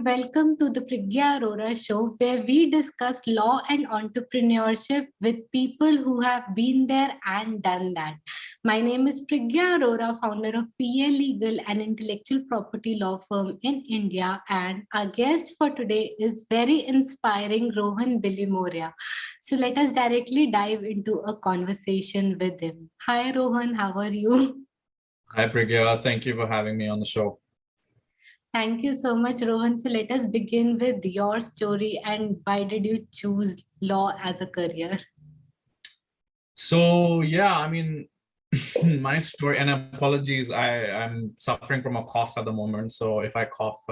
welcome to the Priggya Arora Show, where we discuss law and entrepreneurship with people who have been there and done that. My name is Priggya Arora, founder of PA Legal, an intellectual property law firm in India, and our guest for today is very inspiring Rohan Bilimoria. So let us directly dive into a conversation with him. Hi Rohan, how are you? Hi, Priggya. Thank you for having me on the show. Thank you so much, Rohan. So let us begin with your story and why did you choose law as a career? So, yeah, my story, and apologies, I'm suffering from a cough at the moment. So if I cough,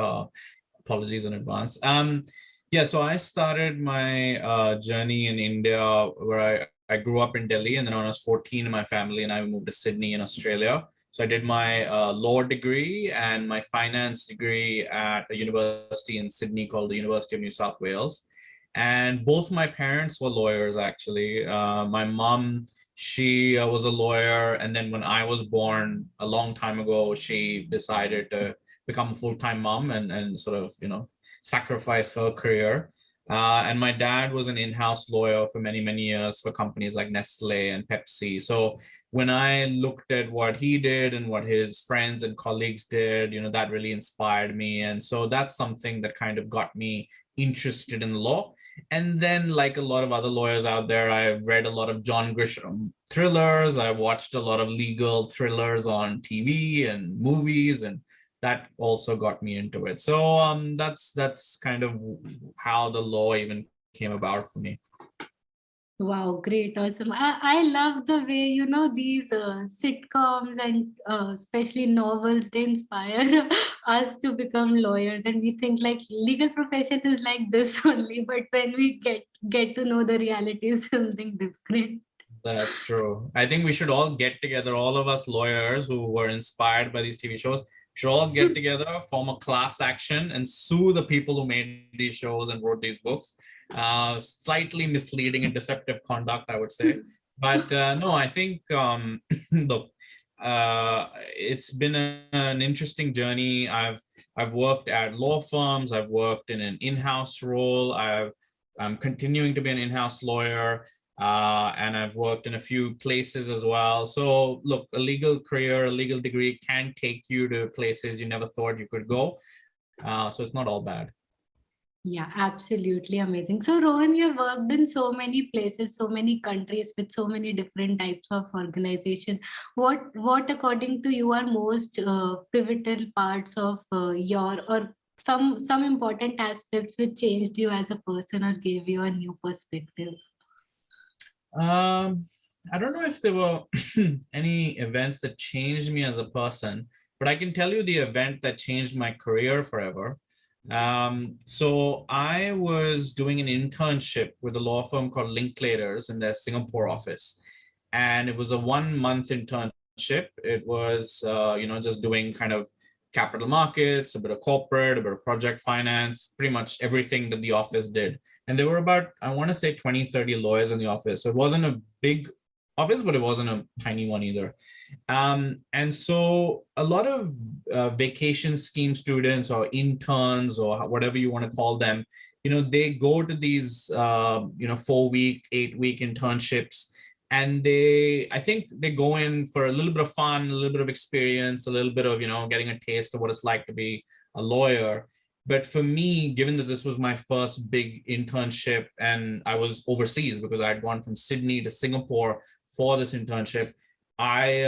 apologies in advance. Yeah, so I started my journey in India where I grew up in Delhi, and then when I was 14, my family and I moved to Sydney in Australia. So I did my law degree and my finance degree at a university in Sydney called the University of New South Wales. And both my parents were lawyers, actually. My mom, she was a lawyer. And then when I was born a long time ago, she decided to become a full-time mom and sort of, sacrifice her career. And my dad was an in-house lawyer for many, many years for companies like Nestle and Pepsi. So when I looked at what he did and what his friends and colleagues did, that really inspired me. And so that's something that kind of got me interested in law. And then, like a lot of other lawyers out there, I've read a lot of John Grisham thrillers. I watched a lot of legal thrillers on TV and movies, and that also got me into it. So that's kind of how the law even came about for me. Wow, great, awesome. I love the way, these sitcoms and especially novels, they inspire us to become lawyers. And we think like legal profession is like this only, but when we get to know the reality is something different. That's true. I think we should all get together, all of us lawyers who were inspired by these TV shows, should all get together, form a class action, and sue the people who made these shows and wrote these books. Slightly misleading and deceptive conduct, I would say. But no, I think, look, it's been an interesting journey. I've worked at law firms. I've worked in an in-house role. I'm continuing to be an in-house lawyer. And I've worked in a few places as well. So look, a legal career, a legal degree can take you to places you never thought you could go. So it's not all bad. Yeah, absolutely amazing. So, Rohan, you've worked in so many places, so many countries with so many different types of organization. What according to you, are most pivotal parts of your or some important aspects which changed you as a person or gave you a new perspective? I don't know if there were any events that changed me as a person, but I can tell you the event that changed my career forever. So I was doing an internship with a law firm called Linklaters in their Singapore office. And it was a 1 month internship. It was, just doing kind of capital markets, a bit of corporate, a bit of project finance, pretty much everything that the office did. And there were about, I want to say 20, 30 lawyers in the office. So it wasn't a big office, but it wasn't a tiny one either. And so a lot of vacation scheme students or interns or whatever you want to call them, they go to these, 4-week, 8-week internships. And I think they go in for a little bit of fun, a little bit of experience, a little bit of, getting a taste of what it's like to be a lawyer. But for me, given that this was my first big internship and I was overseas because I had gone from Sydney to Singapore for this internship, I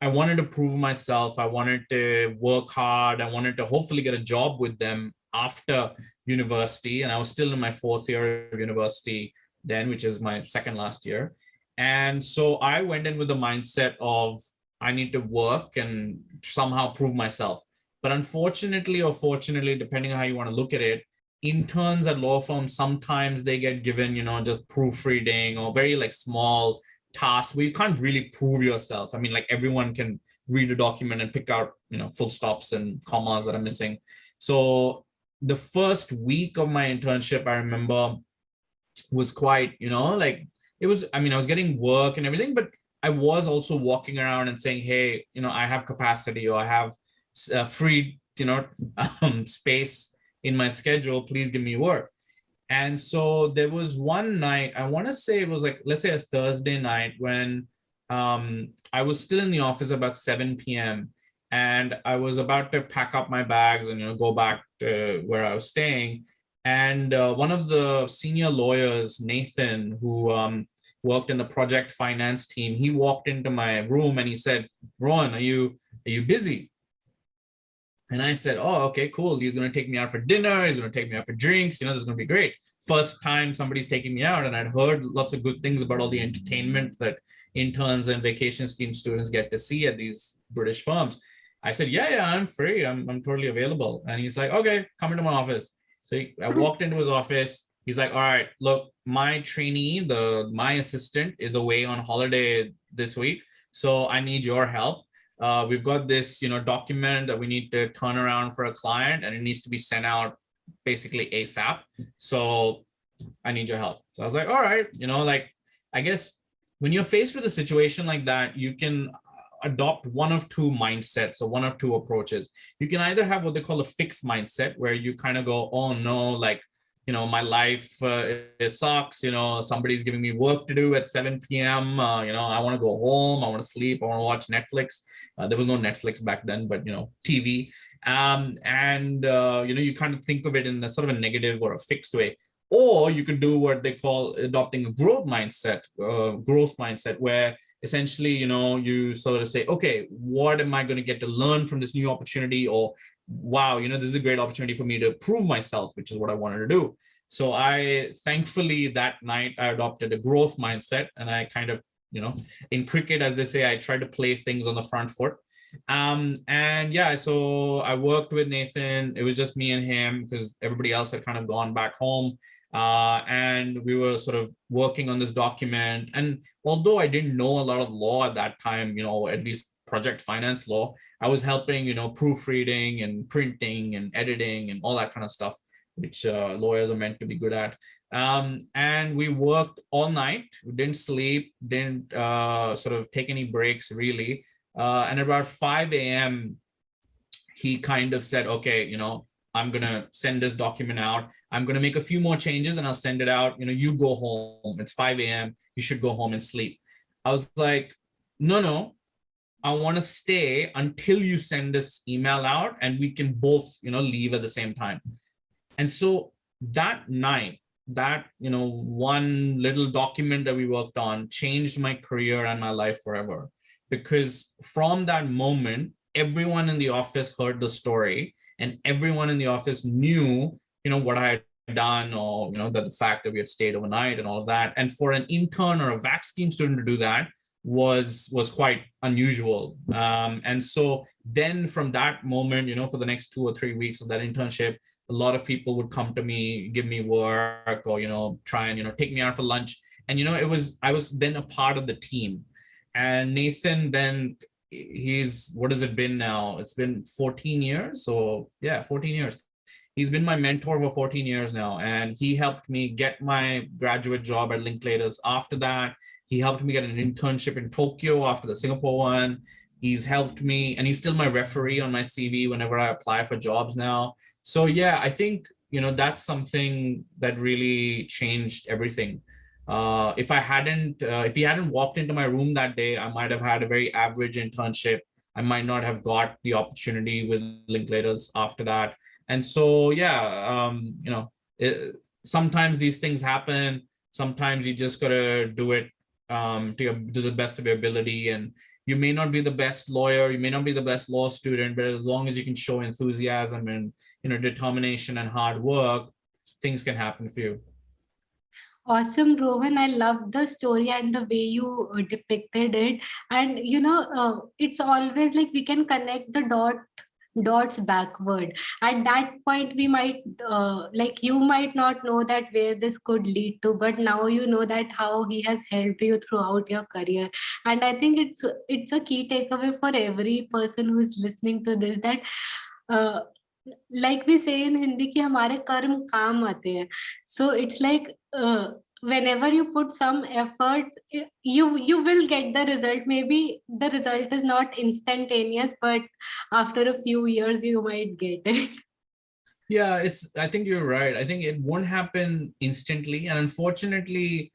wanted to prove myself. I wanted to work hard. I wanted to hopefully get a job with them after university. And I was still in my 4th year of university then, which is my second last year. And so I went in with the mindset of I need to work and somehow prove myself. But unfortunately or fortunately, depending on how you want to look at it, interns at law firms, sometimes they get given, just proofreading or very like small tasks where you can't really prove yourself. I mean, like everyone can read a document and pick out, full stops and commas that are missing. So the first week of my internship, I remember was quite, it was, I was getting work and everything, but I was also walking around and saying, hey, I have capacity or I have free, space in my schedule. Please give me work. And so there was one night, I want to say it was like, let's say a Thursday night, when I was still in the office about 7 p.m. and I was about to pack up my bags and, go back to where I was staying. And one of the senior lawyers, Nathan, who worked in the project finance team, he walked into my room and he said, "Rohan, are you busy?" And I said, "Oh, okay, cool. He's going to take me out for dinner. He's going to take me out for drinks. This is going to be great. First time somebody's taking me out." And I'd heard lots of good things about all the entertainment that interns and vacation scheme students get to see at these British firms. I said, yeah, I'm free. I'm totally available. And he's like, "Okay, come into my office." So I walked into his office. He's like, "All right, look, my trainee, my assistant, is away on holiday this week. So I need your help. We've got this, document that we need to turn around for a client, and it needs to be sent out basically ASAP. So I need your help." So I was like, "All right," I guess when you're faced with a situation like that, you can adopt one of two mindsets or one of two approaches. You can either have what they call a fixed mindset, where you kind of go, "Oh no, my life it sucks. Somebody's giving me work to do at 7 p.m. I want to go home. I want to sleep. I want to watch Netflix." There was no Netflix back then, but, TV. You kind of think of it in a sort of a negative or a fixed way. Or you could do what they call adopting a growth mindset, where essentially, you sort of say, "Okay, what am I going to get to learn from this new opportunity?" Or, "Wow, this is a great opportunity for me to prove myself," which is what I wanted to do. So thankfully, that night I adopted a growth mindset, and I kind of, in cricket, as they say, I try to play things on the front foot. And yeah, so I worked with Nathan. It was just me and him because everybody else had kind of gone back home. And we were sort of working on this document. And although I didn't know a lot of law at that time, at least project finance law, I was helping, proofreading and printing and editing and all that kind of stuff, which lawyers are meant to be good at. And we worked all night. We didn't sleep, didn't sort of take any breaks really. And about 5 a.m., he kind of said, "Okay, I'm going to send this document out. I'm going to make a few more changes and I'll send it out. You go home. It's 5 a.m. You should go home and sleep." I was like, no, I want to stay until you send this email out and we can both, leave at the same time. And so that night, that, one little document that we worked on changed my career and my life forever. Because from that moment, everyone in the office heard the story, and everyone in the office knew, what I had done, or, that the fact that we had stayed overnight and all of that. And for an intern or a vac scheme student to do that was quite unusual. And so then from that moment, for the next 2 or 3 weeks of that internship, a lot of people would come to me, give me work, or, try and, take me out for lunch. And, I was then a part of the team. And Nathan then, what has it been now? It's been 14 years. So yeah, 14 years. He's been my mentor for 14 years now. And he helped me get my graduate job at Linklaters. After that, he helped me get an internship in Tokyo after the Singapore one. He's helped me, and he's still my referee on my CV whenever I apply for jobs now. So yeah, I think, that's something that really changed everything. If he hadn't walked into my room that day, I might have had a very average internship. I might not have got the opportunity with Linklaters after that. And so, yeah, sometimes these things happen. Sometimes you just gotta do it to the best of your ability. And you may not be the best lawyer, you may not be the best law student, but as long as you can show enthusiasm and determination and hard work, things can happen for you. Awesome, Rohan. I love the story and the way you depicted it. And it's always like we can connect the dots backward. At that point, we might like you might not know that where this could lead to, but now you know that how he has helped you throughout your career. And I think it's a key takeaway for every person who's listening to this, that uh, like we say in Hindi कि हमारे कर्म काम आते हैं. So it's like whenever you put some efforts, you will get the result. Maybe the result is not instantaneous, but after a few years you might get it. Yeah, I think you're right. I think it won't happen instantly. And unfortunately,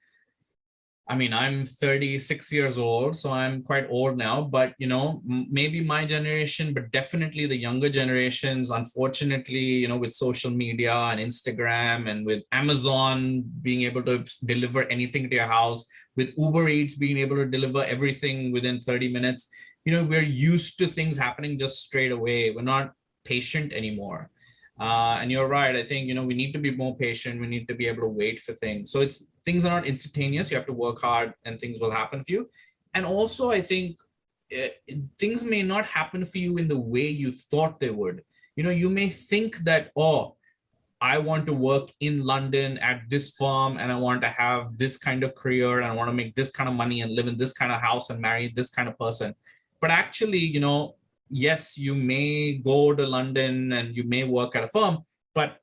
I mean, I'm 36 years old, so I'm quite old now, but maybe my generation, but definitely the younger generations, unfortunately, with social media and Instagram and with Amazon being able to deliver anything to your house, with Uber Eats being able to deliver everything within 30 minutes, we're used to things happening just straight away. We're not patient anymore. And you're right. I think, we need to be more patient. We need to be able to wait for things. So things are not instantaneous. You have to work hard and things will happen for you. And also, I think uh, things may not happen for you in the way you thought they would. You may think that, oh, I want to work in London at this firm and I want to have this kind of career and I want to make this kind of money and live in this kind of house and marry this kind of person. But actually, yes, you may go to London and you may work at a firm, but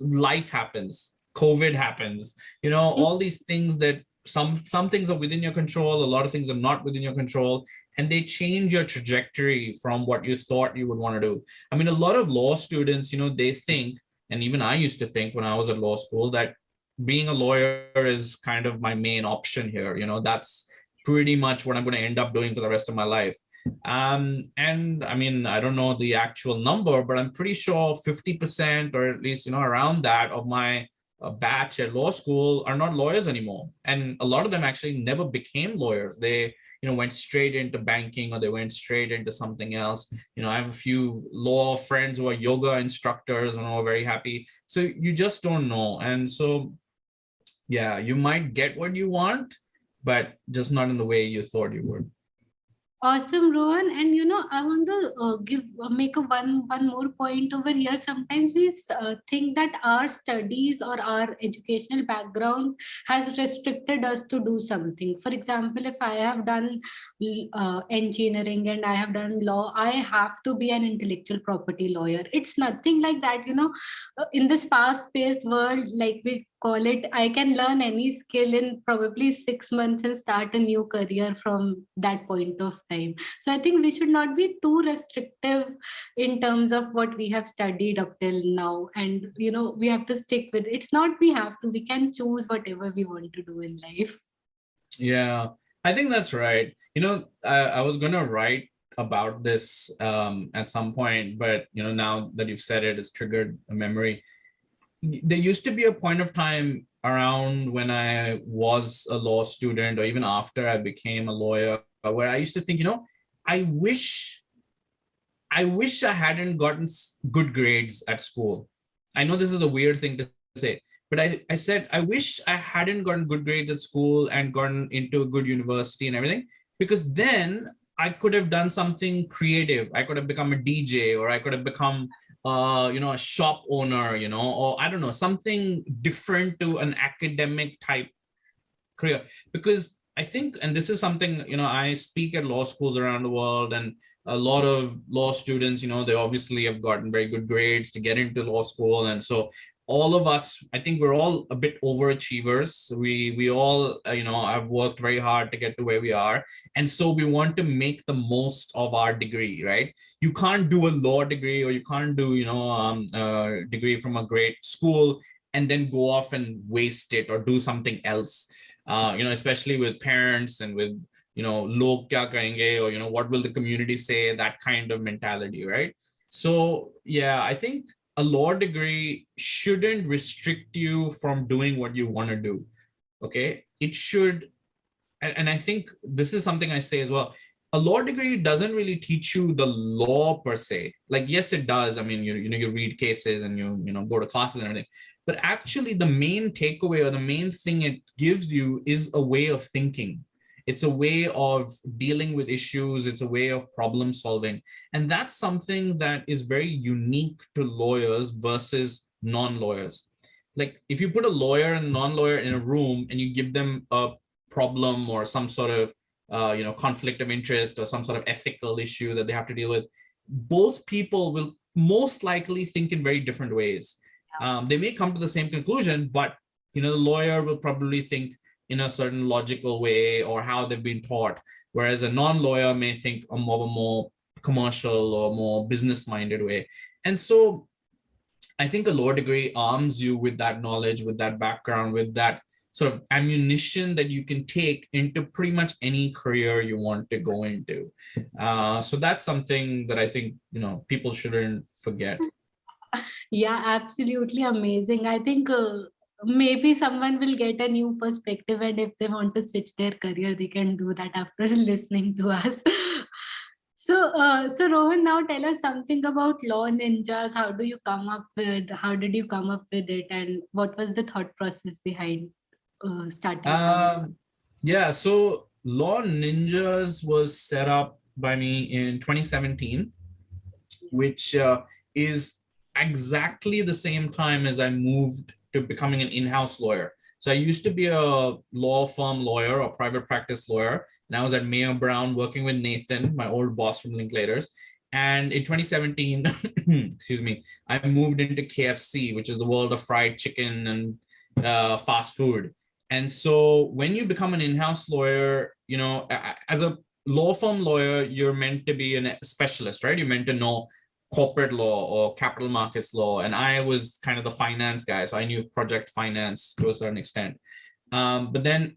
life happens, COVID happens, all these things that some things are within your control, a lot of things are not within your control, and they change your trajectory from what you thought you would want to do. I mean, a lot of law students, they think, and even I used to think when I was at law school, that being a lawyer is kind of my main option here. That's pretty much what I'm going to end up doing for the rest of my life. And I mean, I don't know the actual number, but I'm pretty sure 50% or at least, around that of my batch at law school are not lawyers anymore. And a lot of them actually never became lawyers. They, went straight into banking or they went straight into something else. I have a few law friends who are yoga instructors and are very happy. So you just don't know. And so, yeah, you might get what you want, but just not in the way you thought you would. Awesome, Rohan. And I want to make a one more point over here. Sometimes we think that our studies or our educational background has restricted us to do something. For example, if I have done engineering and I have done law, I have to be an intellectual property lawyer. It's nothing like that. In this fast-paced world, like we call it, I can learn any skill in probably 6 months and start a new career from that point of time. So I think we should not be too restrictive in terms of what we have studied up till now. And we have to stick with it. It's not we have to, we can choose whatever we want to do in life. Yeah, I think that's right. I was gonna write about this at some point, but now that you've said it, it's triggered a memory. There used to be a point of time around when I was a law student, or even after I became a lawyer, where I used to think, I wish I hadn't gotten good grades at school. I know this is a weird thing to say, but I said, I wish I hadn't gotten good grades at school and gotten into a good university and everything, because then I could have done something creative. I could have become a DJ, or I could have become, a shop owner, or I don't know, something different to an academic type career. Because I think, and this is something, I speak at law schools around the world, and a lot of law students, they obviously have gotten very good grades to get into law school. And so all of us, I think we're all a bit overachievers. We all, have worked very hard to get to where we are. And so we want to make the most of our degree, right? You can't do a law degree, or you can't do, a degree from a great school and then go off and waste it or do something else. Especially with parents and with, log kya kahenge, or, what will the community say, that kind of mentality, right? So, yeah, I think a law degree shouldn't restrict you from doing what you want to do. Okay. It should. And I think this is something I say as well. A law degree doesn't really teach you the law per se. Like, yes, it does. I mean, you read cases and you go to classes and everything. But actually, the main takeaway or the main thing it gives you is a way of thinking. It's a way of dealing with issues. It's a way of problem solving. And that's something that is very unique to lawyers versus non-lawyers. Like, if you put a lawyer and non-lawyer in a room and you give them a problem or some sort of conflict of interest or some sort of ethical issue that they have to deal with, both people will most likely think in very different ways. They may come to the same conclusion, but the lawyer will probably think in a certain logical way or how they've been taught, whereas a non-lawyer may think of a more commercial or more business-minded way. And so I think a law degree arms you with that knowledge, with that background, with that sort of ammunition that you can take into pretty much any career you want to go into. So that's something that I think, people shouldn't forget. Yeah, absolutely amazing. I think maybe someone will get a new perspective, and if they want to switch their career, they can do that after listening to us. So Rohan, now tell us something about Law Ninjas. How did you come up with it, and what was the thought process behind starting it? Um, yeah, so Law Ninjas was set up by me in 2017, which is exactly the same time as I moved to becoming an in-house lawyer. So I used to be a law firm lawyer or private practice lawyer, and I was at Mayor Brown working with Nathan, my old boss from Linklaters. And in 2017, excuse me, I moved into KFC, which is the world of fried chicken and fast food. And so when you become an in-house lawyer, as a law firm lawyer, you're meant to be a specialist, right? You're meant to know corporate law or capital markets law. And I was kind of the finance guy. So I knew project finance to a certain extent. But then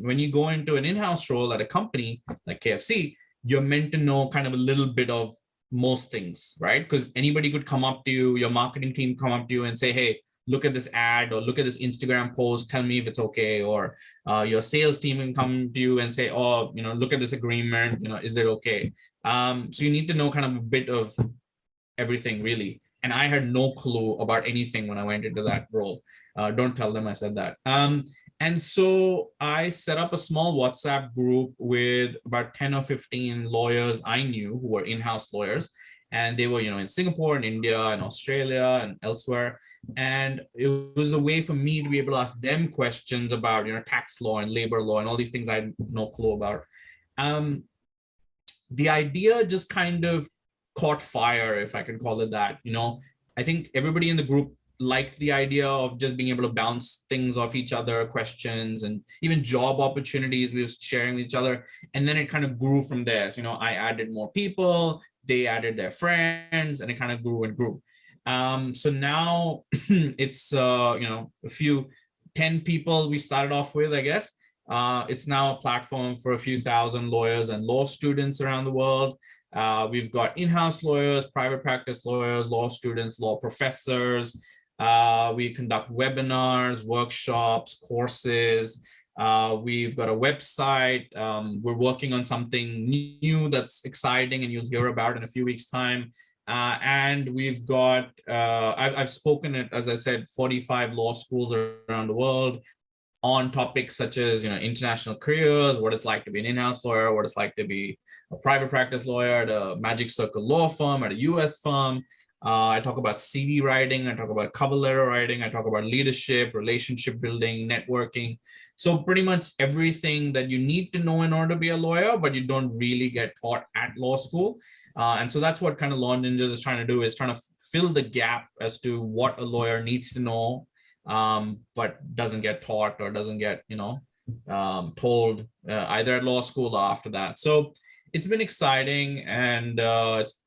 when you go into an in-house role at a company like KFC, you're meant to know kind of a little bit of most things, right? Because anybody could come up to you, your marketing team come up to you and say, hey, look at this ad or look at this Instagram post, tell me if it's okay. Or your sales team can come to you and say, oh, look at this agreement, is it okay? So you need to know kind of a bit of everything really. And I had no clue about anything when I went into that role. Don't tell them I said that. And so I set up a small WhatsApp group with about 10 or 15 lawyers I knew who were in-house lawyers. And they were, in Singapore and India and Australia and elsewhere. And it was a way for me to be able to ask them questions about, tax law and labor law and all these things I had no clue about. The idea just kind of caught fire, if I can call it that. I think everybody in the group liked the idea of just being able to bounce things off each other, questions, and even job opportunities we were sharing with each other. And then it kind of grew from there. So, I added more people, they added their friends, and it kind of grew and grew. So now it's, a few 10 people we started off with, I guess. It's now a platform for a few thousand lawyers and law students around the world. We've got in-house lawyers, private practice lawyers, law students, law professors. We conduct webinars, workshops, courses. We've got a website. We're working on something new that's exciting and you'll hear about in a few weeks' time. And we've got, I've spoken at, as I said, 45 law schools around the world on topics such as, international careers, what it's like to be an in-house lawyer, what it's like to be a private practice lawyer at a Magic Circle law firm, at a US firm. I talk about CV writing, I talk about cover letter writing, I talk about leadership, relationship building, networking. So pretty much everything that you need to know in order to be a lawyer, but you don't really get taught at law school. And so that's what kind of Law Ninjas is trying to do, is trying to fill the gap as to what a lawyer needs to know, but doesn't get taught or doesn't get, told either at law school or after that. So it's been exciting and it's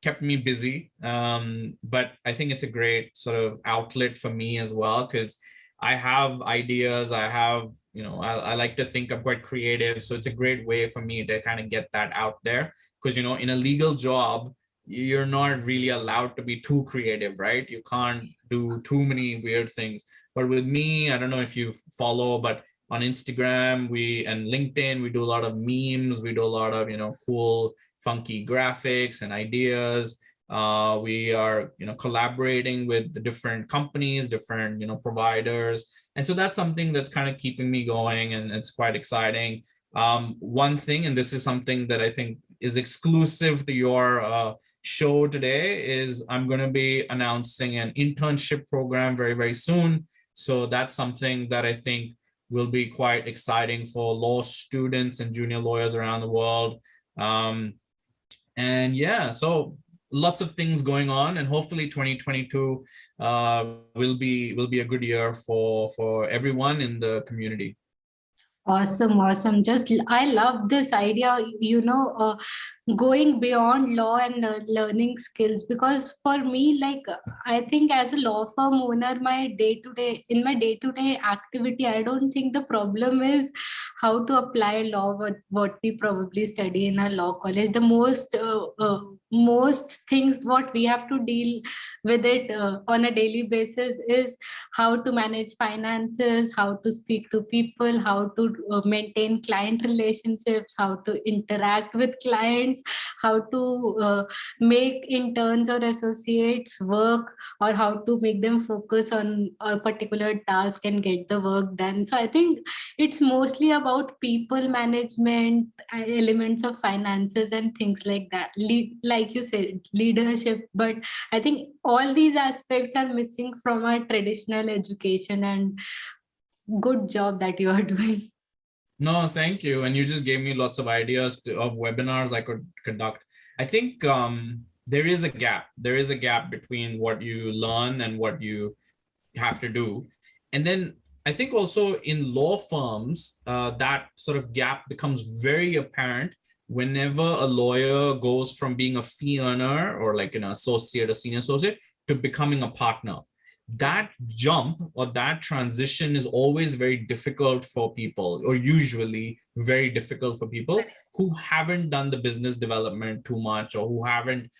kept me busy. But I think it's a great sort of outlet for me as well, because I have ideas. I have, I like to think I'm quite creative. So it's a great way for me to kind of get that out there. Because, in a legal job, you're not really allowed to be too creative, right? You can't do too many weird things. But with me, I don't know if you follow, but on Instagram and LinkedIn, we do a lot of memes. We do a lot of, cool, funky graphics and ideas. We are, collaborating with the different companies, different, providers. And so that's something that's kind of keeping me going, and it's quite exciting. One thing, and this is something that I think is exclusive to your show today, is I'm going to be announcing an internship program very, very soon. So that's something that I think will be quite exciting for law students and junior lawyers around the world. And yeah, so lots of things going on, and hopefully 2022 will be a good year for everyone in the community. Awesome, awesome. Just I love this idea, going beyond law and learning skills, because for me, like I think as a law firm owner, my day to day activity, I don't think the problem is how to apply law, what we probably study in our law college. The most things what we have to deal with it on a daily basis is how to manage finances, how to speak to people, how to maintain client relationships, how to interact with clients, how to make interns or associates work, or how to make them focus on a particular task and get the work done. So I think it's mostly about people management, elements of finances and things like that. Like you said, leadership. But I think all these aspects are missing from our traditional education, and good job that you are doing. No, thank you. And you just gave me lots of ideas of webinars I could conduct. I think there is a gap. There is a gap between what you learn and what you have to do. And then I think also in law firms, that sort of gap becomes very apparent whenever a lawyer goes from being a fee earner or like an associate, a senior associate, to becoming a partner. That jump or that transition is always very difficult for people, or usually very difficult for people who haven't done the business development too much, or who haven't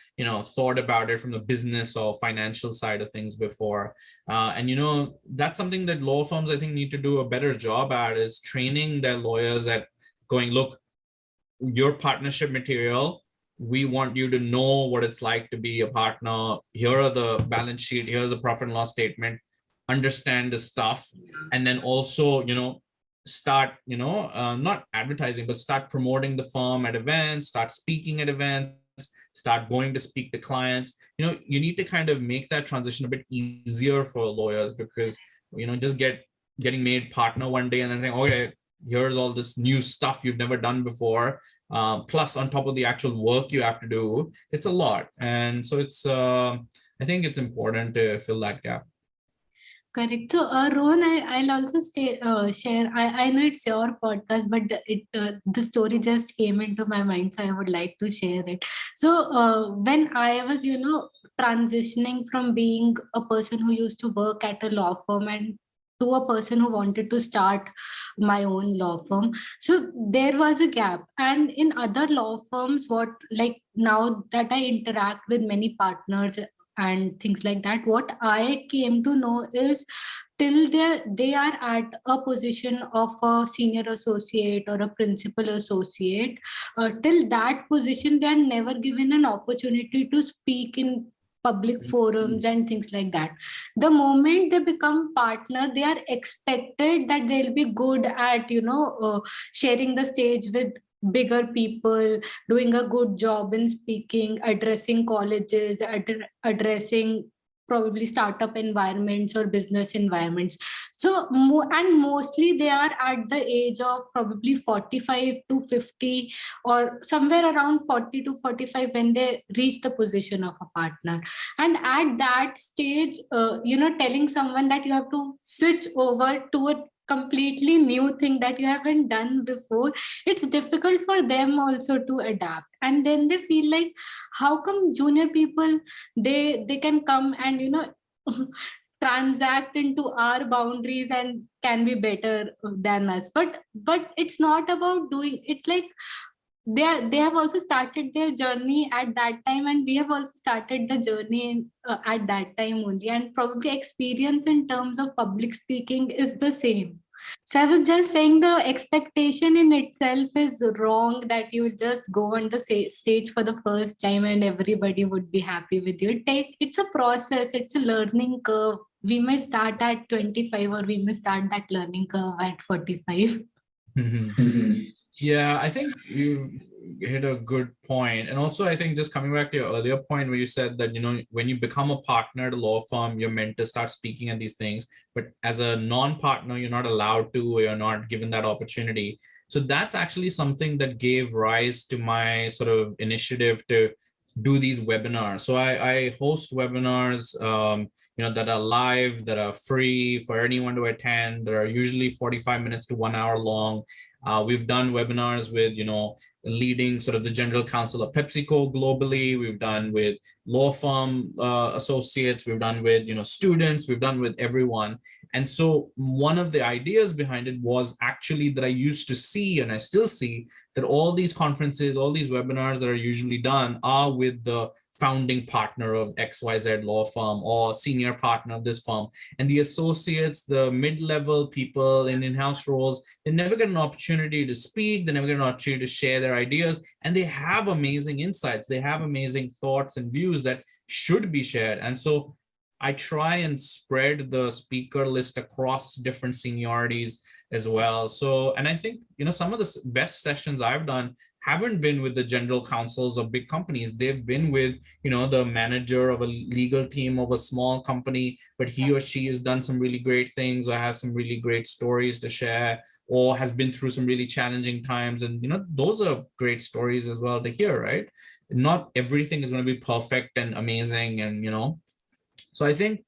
thought about it from the business or financial side of things before. And that's something that law firms, I think, need to do a better job at, is training their lawyers at going, look, your partnership material, we want you to know what it's like to be a partner. Here are the balance sheet, here's the profit and loss statement, understand the stuff. And then also start not advertising, but start promoting the firm at events, start speaking at events, start going to speak to clients. You need to kind of make that transition a bit easier for lawyers, because just getting made partner one day and then saying, okay, here's all this new stuff you've never done before, plus on top of the actual work you have to do, it's a lot. And so it's I think it's important to fill that gap. Correct. So, Rohan, I'll also share. I know it's your podcast, but the story just came into my mind, so I would like to share it. So, when I was, transitioning from being a person who used to work at a law firm and to a person who wanted to start my own law firm, so there was a gap. And in other law firms, what, like now that I interact with many partners and things like that, what I came to know is, till they are at a position of a senior associate or a principal associate, till that position they are never given an opportunity to speak in public forums and things like that. The moment they become partner, they are expected that they'll be good at sharing the stage with bigger people, doing a good job in speaking, addressing colleges, addressing probably startup environments or business environments. So and mostly they are at the age of probably 45 to 50, or somewhere around 40 to 45 when they reach the position of a partner. And at that stage, telling someone that you have to switch over to a completely new thing that you haven't done before, it's difficult for them also to adapt. And then they feel like, how come junior people, they can come and transact into our boundaries and can be better than us. But it's not about doing, it's like they have also started their journey at that time, and we have also started the journey at that time only, and probably experience in terms of public speaking is the same. So I was just saying, the expectation in itself is wrong, that you just go on the stage for the first time and everybody would be happy with you. It's a process, it's a learning curve. We may start at 25, or we may start that learning curve at 45. Yeah, I think you hit a good point. And also, I think just coming back to your earlier point where you said that, when you become a partner at a law firm, you're meant to start speaking at these things. But as a non-partner, you're not allowed to, or you're not given that opportunity. So that's actually something that gave rise to my sort of initiative to do these webinars. So I host webinars, that are live, that are free for anyone to attend. That are usually 45 minutes to 1 hour long. We've done webinars with, leading sort of the general counsel of PepsiCo globally. We've done with law firm associates. We've done with, students. We've done with everyone. And so one of the ideas behind it was actually that I used to see, and I still see, that all these conferences, all these webinars that are usually done are with the founding partner of XYZ law firm or senior partner of this firm. And the associates, the mid-level people in in-house roles, they never get an opportunity to speak. They never get an opportunity to share their ideas. And they have amazing insights. They have amazing thoughts and views that should be shared. And so I try and spread the speaker list across different seniorities as well. So, and I think, some of the best sessions I've done haven't been with the general counsels of big companies. They've been with, the manager of a legal team of a small company, but he or she has done some really great things or has some really great stories to share or has been through some really challenging times. And, those are great stories as well to hear, right? Not everything is going to be perfect and amazing and, so I think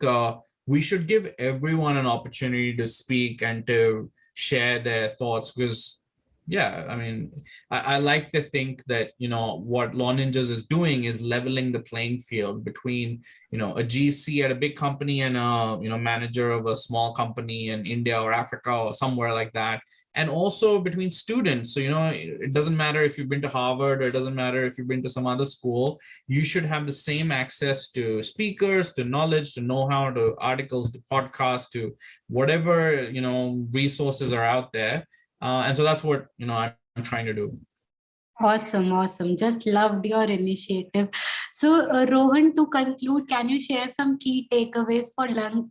we should give everyone an opportunity to speak and to share their thoughts because, yeah, I mean, I like to think that, what Law Ninjas is doing is leveling the playing field between, a GC at a big company and a, manager of a small company in India or Africa or somewhere like that. And also between students. So, it doesn't matter if you've been to Harvard or it doesn't matter if you've been to some other school, you should have the same access to speakers, to knowledge, to know-how, to articles, to podcasts, to whatever, resources are out there. And so that's what, I'm trying to do. Awesome, awesome. Just loved your initiative. So, Rohan, to conclude, can you share some key takeaways for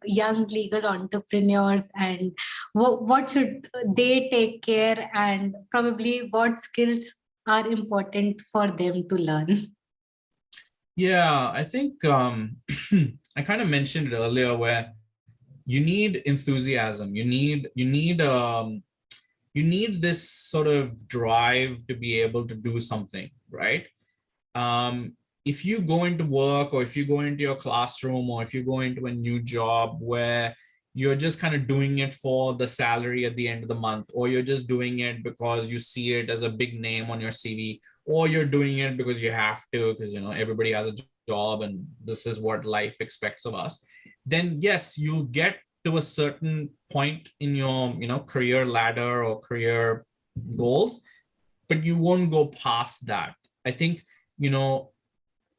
young legal entrepreneurs and what should they take care and probably what skills are important for them to learn? Yeah, I think I kind of mentioned it earlier where you need enthusiasm. You need this sort of drive to be able to do something, right? If you go into work or if you go into your classroom or if you go into a new job where you're just kind of doing it for the salary at the end of the month, or you're just doing it because you see it as a big name on your CV, or you're doing it because you have to, because everybody has a job and this is what life expects of us, then yes, you'll get to a certain point in your career ladder or career goals, but you won't go past that. I think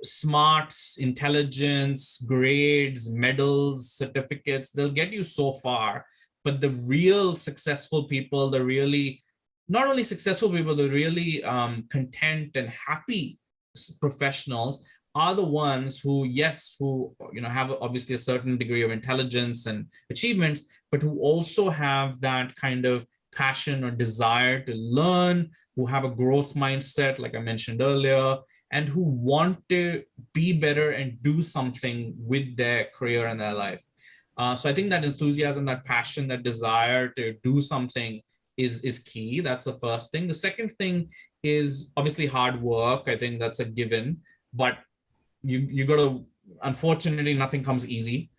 smarts, intelligence, grades, medals, certificates, they'll get you so far, but the real successful people, the really not only successful people, the really content and happy professionals are the ones who, yes, who have obviously a certain degree of intelligence and achievements, but who also have that kind of passion or desire to learn, who have a growth mindset, like I mentioned earlier, and who want to be better and do something with their career and their life. So I think that enthusiasm, that passion, that desire to do something is key. That's the first thing. The second thing is obviously hard work. I think that's a given, but you got to, unfortunately, nothing comes easy.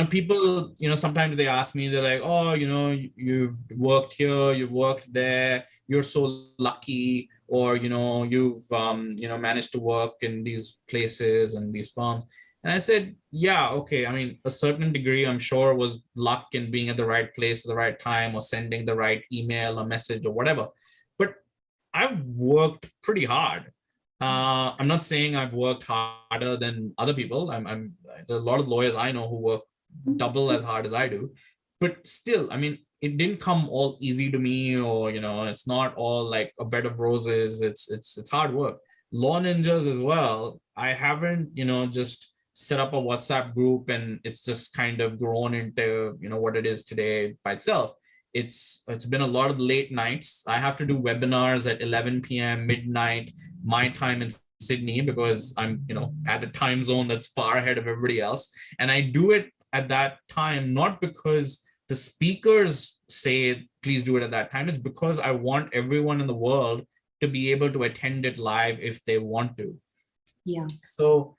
People, sometimes they ask me, they're like, oh, you've worked here, you've worked there, you're so lucky, or, you've, managed to work in these places and these firms. And I said, yeah, okay. I mean, a certain degree, I'm sure, was luck in being at the right place at the right time or sending the right email or message or whatever. But I've worked pretty hard. I'm not saying I've worked harder than other people. There are a lot of lawyers I know who work double as hard as I do, but still, I mean, it didn't come all easy to me, or it's not all like a bed of roses. It's hard work. Law Ninjas as well. I haven't just set up a WhatsApp group and it's just kind of grown into what it is today by itself. It's been a lot of late nights. I have to do webinars at 11 p.m. midnight my time in Sydney because I'm at a time zone that's far ahead of everybody else, and I do it at that time not because the speakers say please do it at that time. It's because I want everyone in the world to be able to attend it live if they want to. Yeah. So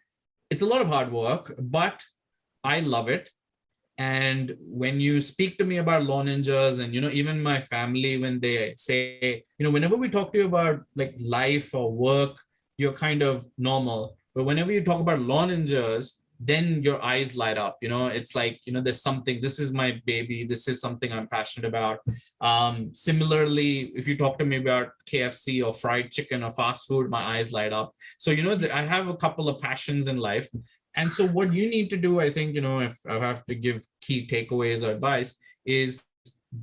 it's a lot of hard work, but I love it. And when you speak to me about law ninjas, and even my family, when they say, whenever we talk to you about like life or work, you're kind of normal. But whenever you talk about law ninjas, then your eyes light up. It's like, there's something, this is my baby, this is something I'm passionate about. Similarly, if you talk to me about KFC or fried chicken or fast food, my eyes light up. So, I have a couple of passions in life. And so what you need to do, I think, if I have to give key takeaways or advice, is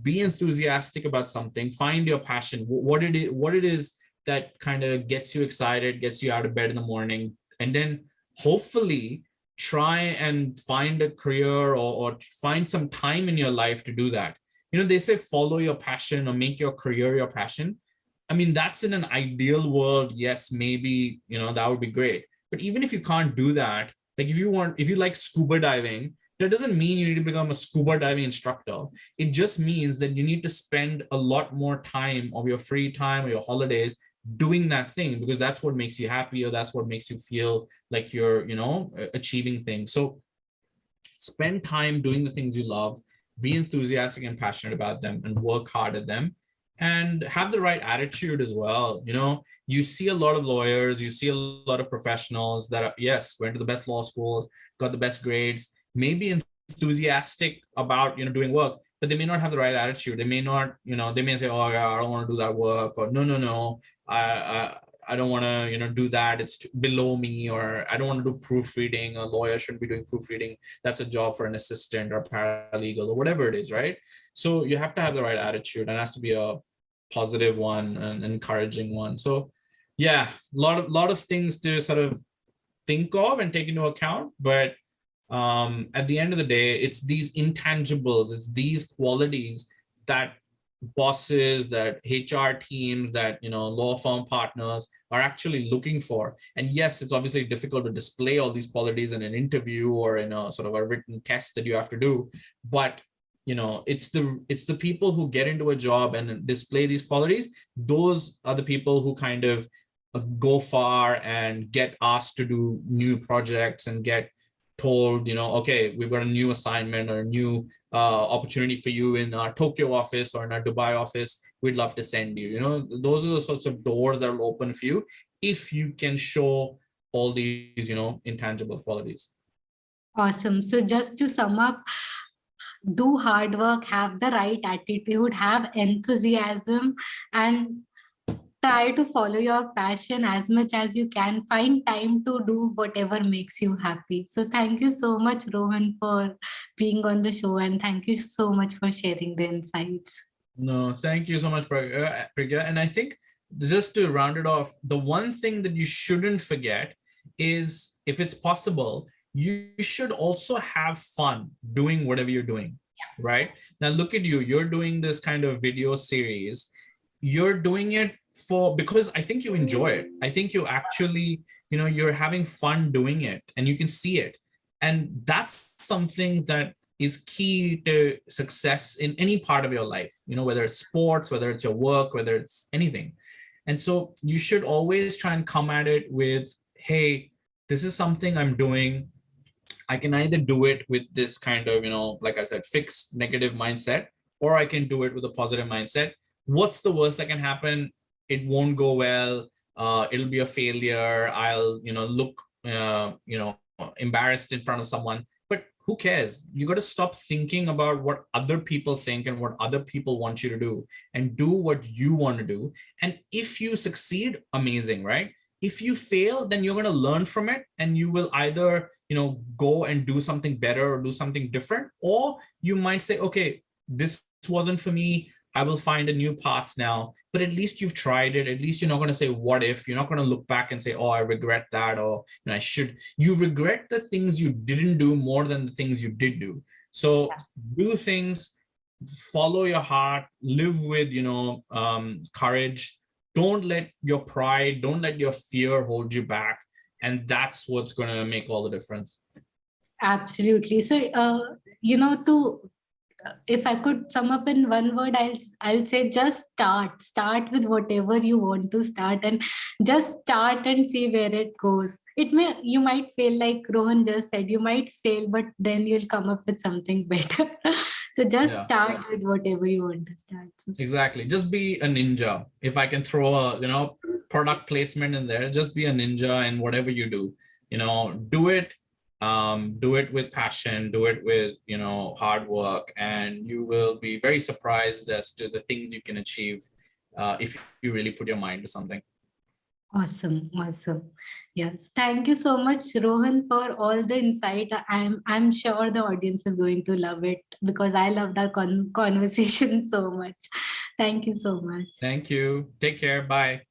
be enthusiastic about something, find your passion, what it is that kind of gets you excited, gets you out of bed in the morning, and then hopefully try and find a career, or find some time in your life to do that. They say follow your passion or make your career your passion. I mean, that's in an ideal world. Yes, maybe, that would be great. But even if you can't do that, like if you like scuba diving, that doesn't mean you need to become a scuba diving instructor. It just means that you need to spend a lot more time of your free time or your holidays doing that thing, because that's what makes you happy, or that's what makes you feel like you're, achieving things. So spend time doing the things you love, be enthusiastic and passionate about them, and work hard at them, and have the right attitude as well. You see a lot of lawyers, you see a lot of professionals that are, yes, went to the best law schools, got the best grades, maybe enthusiastic about, doing work, but they may not have the right attitude. They may not, they may say, oh yeah, I don't want to do that work, or no, I don't want to, do that. It's below me, or I don't want to do proofreading. A lawyer shouldn't be doing proofreading. That's a job for an assistant or paralegal or whatever it is, right? So you have to have the right attitude, and it has to be a positive one, and encouraging one. So yeah, a lot of things to sort of think of and take into account. But at the end of the day, it's these intangibles, it's these qualities that bosses, that HR teams, that law firm partners are actually looking for. And yes, it's obviously difficult to display all these qualities in an interview or in a sort of a written test that you have to do, but it's the people who get into a job and display these qualities. Those are the people who kind of go far and get asked to do new projects and get told, okay, we've got a new assignment or a new opportunity for you in our Tokyo office or in our Dubai office. We'd love to send you. Those are the sorts of doors that will open for you if you can show all these, intangible qualities. Awesome. So just to sum up, do hard work, have the right attitude, have enthusiasm, and try to follow your passion as much as you can. Find time to do whatever makes you happy. So thank you so much, Rohan, for being on the show, and thank you so much for sharing the insights. No, thank you so much, Priggya. And I think just to round it off, the one thing that you shouldn't forget is, if it's possible, you should also have fun doing whatever you're doing, right? Now, look at you. You're doing this kind of video series. You're doing it because I think you enjoy it. I think you actually, you're having fun doing it, and you can see it. And that's something that is key to success in any part of your life, whether it's sports, whether it's your work, whether it's anything. And so you should always try and come at it with, hey, this is something I'm doing. I can either do it with this kind of, like I said, fixed negative mindset, or I can do it with a positive mindset. What's the worst that can happen? It won't go well. It'll be a failure. I'll, look, embarrassed in front of someone. But who cares? You got to stop thinking about what other people think and what other people want you to do, and do what you want to do. And if you succeed, amazing, right? If you fail, then you're going to learn from it, and you will either, go and do something better or do something different, or you might say, okay, this wasn't for me. I will find a new path now. But at least you've tried it. At least you're not going to say, what if? You're not going to look back and say, oh, I regret that, or I should. You regret the things you didn't do more than the things you did do. So do things, follow your heart, live with, courage. Don't let your pride, don't let your fear hold you back. And that's what's going to make all the difference. Absolutely. So, to if I could sum up in one word, I'll say just start. Start with whatever you want to start, and just start and see where it goes. You might fail, like Rohan just said, you might fail, but then you'll come up with something better. So just Yeah, start with whatever you want to start. So, exactly. Just be a ninja. If I can throw a, product placement in there, just be a ninja in whatever you do. Do it with passion, do it with, hard work, and you will be very surprised as to the things you can achieve if you really put your mind to something. awesome, awesome. Yes, thank you so much, Rohan, for all the insight. I'm sure the audience is going to love it because I loved our conversation so much. Thank you so much. Thank you. Take care. Bye.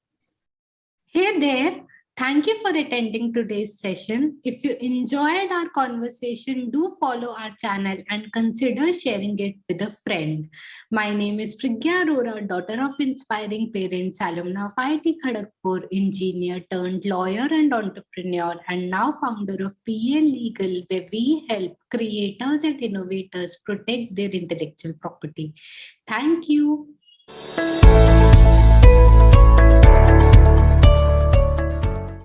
Hey there. Thank you for attending today's session. If you enjoyed our conversation, do follow our channel and consider sharing it with a friend. My name is Priggya Arora, daughter of inspiring parents, alumna of IIT Kharagpur, engineer turned lawyer and entrepreneur, and now founder of PA Legal, where we help creators and innovators protect their intellectual property. Thank you.